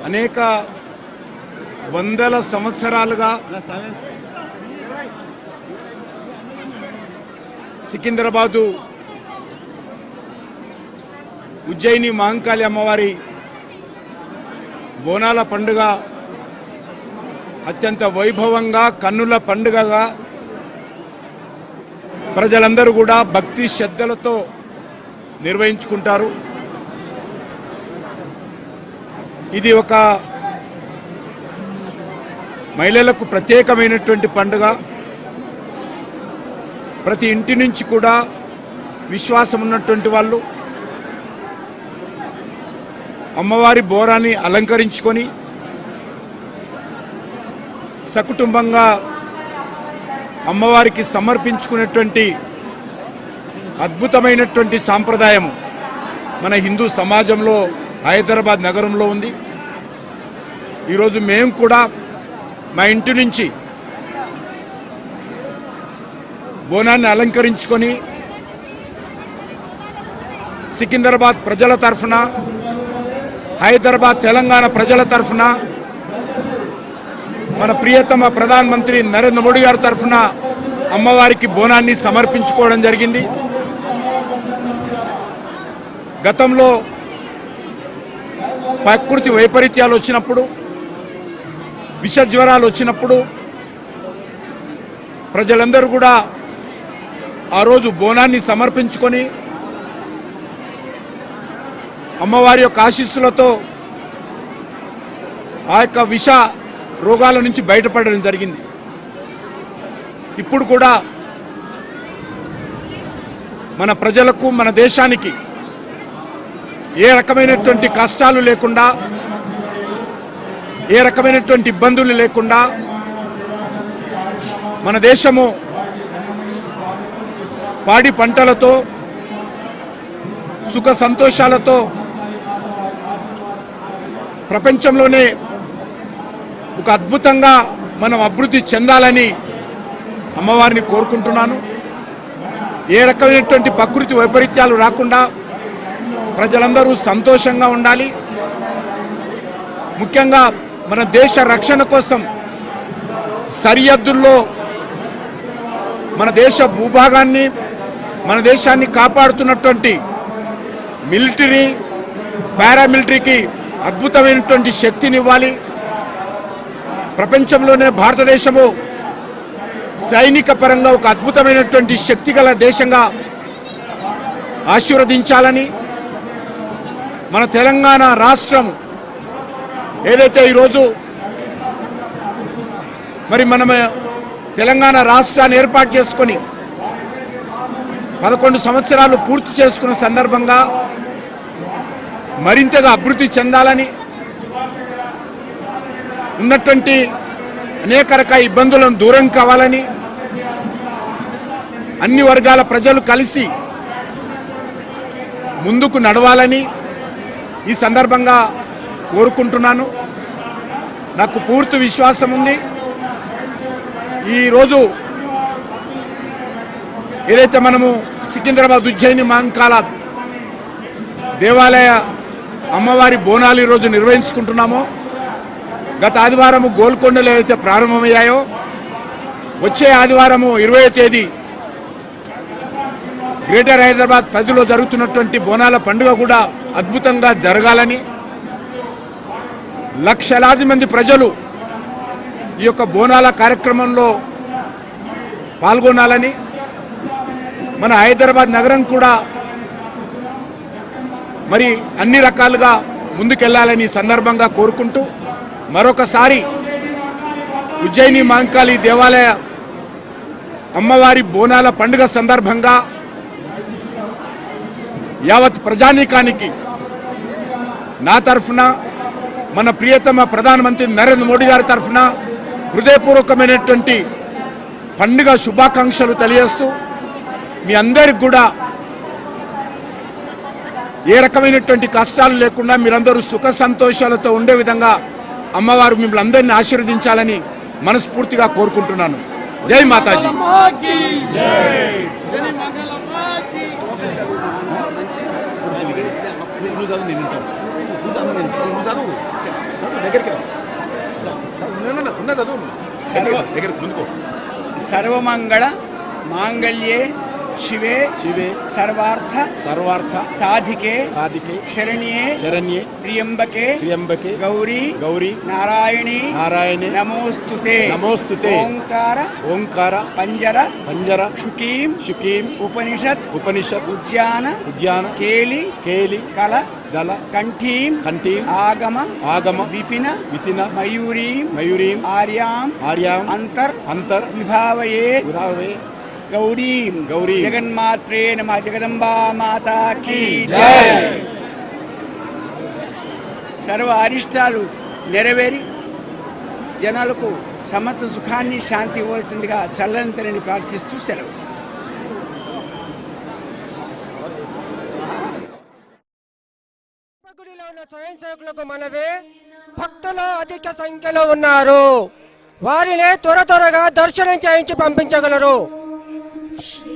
అనేక వందల సంవత్సరాలుగా సికింద్రాబాదు ఉజ్జయిని మహంకాళి అమ్మవారి బోనాల పండుగ అత్యంత వైభవంగా కన్నుల పండుగగా ప్రజలందరూ కూడా భక్తి శ్రద్ధలతో నిర్వహించుకుంటారు. ఇది ఒక మహిళలకు ప్రత్యేకమైనటువంటి పండుగ. ప్రతి ఇంటి నుంచి కూడా విశ్వాసం ఉన్నటువంటి వాళ్ళు అమ్మవారి బోరాన్ని అలంకరించుకొని సకుటుంబంగా అమ్మవారికి సమర్పించుకునేటువంటి అద్భుతమైనటువంటి సాంప్రదాయం మన హిందూ సమాజంలో హైదరాబాద్ నగరంలో ఉంది. ఈరోజు మేము కూడా మా ఇంటి నుంచి బోనాన్ని అలంకరించుకొని సికింద్రాబాద్ ప్రజల తరఫున, హైదరాబాద్ తెలంగాణ ప్రజల తరఫున, మన ప్రియతమ ప్రధానమంత్రి నరేంద్ర మోడీ గారి తరఫున అమ్మవారికి బోనాన్ని సమర్పించుకోవడం జరిగింది. గతంలో ప్రకృతి వైపరీత్యాలు వచ్చినప్పుడు, విష జ్వరాలు వచ్చినప్పుడు ప్రజలందరూ కూడా ఆ రోజు బోనాన్ని సమర్పించుకొని అమ్మవారి యొక్క ఆశీస్సులతో ఆ యొక్క విష రోగాల నుంచి బయటపడడం జరిగింది. ఇప్పుడు కూడా మన ప్రజలకు, మన దేశానికి ఏ రకమైనటువంటి కష్టాలు లేకుండా, ఏ రకమైనటువంటి ఇబ్బందులు లేకుండా మన దేశము పాడి పంటలతో, సుఖ సంతోషాలతో ప్రపంచంలోనే ఒక అద్భుతంగా మనం అభివృద్ధి చెందాలని అమ్మవారిని కోరుకుంటున్నాను. ఏ రకమైనటువంటి ప్రకృతి వైపరీత్యాలు రాకుండా ప్రజలందరూ సంతోషంగా ఉండాలి. ముఖ్యంగా మన దేశ రక్షణ కోసం సరిహద్దుల్లో మన దేశ భూభాగాన్ని, మన దేశాన్ని కాపాడుతున్నటువంటి మిలిటరీ, పారామిలిటరీకి అద్భుతమైనటువంటి శక్తినివ్వాలి. ప్రపంచంలోనే భారతదేశము సైనిక పరంగా ఒక అద్భుతమైనటువంటి శక్తి గల దేశంగా ఆశీర్వదించాలని, మన తెలంగాణ రాష్ట్రం ఏదైతే ఈరోజు మరి మనం తెలంగాణ రాష్ట్రాన్ని ఏర్పాటు చేసుకొని 11 సంవత్సరాలు పూర్తి చేసుకున్న సందర్భంగా మరింతగా అభివృద్ధి చెందాలని, ఉన్నటువంటి అనేక రకాల ఇబ్బందులను దూరం కావాలని అన్ని వర్గాల ప్రజలు కలిసి ముందుకు నడవాలని ఈ సందర్భంగా కోరుకుంటున్నాను. నాకు పూర్తి విశ్వాసం ఉంది. ఈరోజు ఏదైతే మనము సికింద్రాబాద్ ఉజ్జయిని మహంకాళ దేవాలయ అమ్మవారి బోనాలు ఈరోజు నిర్వహించుకుంటున్నామో, గత ఆదివారము గోల్కొండలో ఏదైతే ప్రారంభమయ్యాయో, వచ్చే ఆదివారము 20వ తేదీ గ్రేటర్ హైదరాబాద్ పరిధిలో జరుగుతున్నటువంటి బోనాల పండుగ కూడా అద్భుతంగా జరగాలని, లక్షలాది మంది ప్రజలు ఈ యొక్క బోనాల కార్యక్రమంలో పాల్గొనాలని, మన హైదరాబాద్ నగరం కూడా మరి అన్ని రకాలుగా ముందుకెళ్లాలని సందర్భంగా కోరుకుంటూ మరొకసారి ఉజ్జయిని మహంకాళి దేవాలయ అమ్మవారి బోనాల పండుగ సందర్భంగా యావత్ ప్రజానీకానికి నా తరఫున, మన ప్రియతమ ప్రధానమంత్రి నరేంద్ర మోడీ గారి తరఫున హృదయపూర్వకమైనటువంటి పండుగ శుభాకాంక్షలు తెలియజేస్తూ, మీ అందరికి కూడా ఏ రకమైనటువంటి కష్టాలు లేకుండా మీరందరూ సుఖ సంతోషాలతో ఉండే విధంగా అమ్మవారు మిమ్మల్ని అందరినీ ఆశీర్వదించాలని మనస్ఫూర్తిగా కోరుకుంటున్నాను. జై మాతాజీ. నువ్వు చదువు, నేను ఉంటాను. నువ్వు చదువు, దగ్గరికి ఉన్నది సర్వమంగళ మాంగళ్యే శివే శివే సర్వార్థ సర్వార్థ సాధికే సాధికే శరణ్యే శరణ్యే త్ర్యంబకే త్ర్యంబకే గౌరీ గౌరీ నారాయణి నారాయణే నమోస్తుతే నమోస్తుతే ఓంకార ఓంకార పంజర పంజర శుకీం శుకీం ఉపనిషత్ ఉపనిషత్ ఉద్యాన ఉద్యాన కేలి కేలి కల దళ కంఠీం కంఠీం ఆగమ ఆగమ విపిన వితిన మయూరీం మయూరీం ఆర్యాం ఆర్యాం అంతర్ అంతర్ విభావయే విరావే గౌరీం గౌరీ జగన్మాత్రే నమః జగదంబా మాతా కీ జై. సర్వ అరిష్టాలు నెరవేరి జనాలకు సమస్త సుఖాన్ని శాంతి ఇవ్వాల్సిందిగా చల్లంతరిని ప్రార్థిస్తూ సెలవు. గుడిలో ఉన్న స్వయం సేవకులకు మనవి, భక్తులు అధిక సంఖ్యలో ఉన్నారు. వారిని త్వరగా దర్శనం చేయించి పంపించగలరు. श्री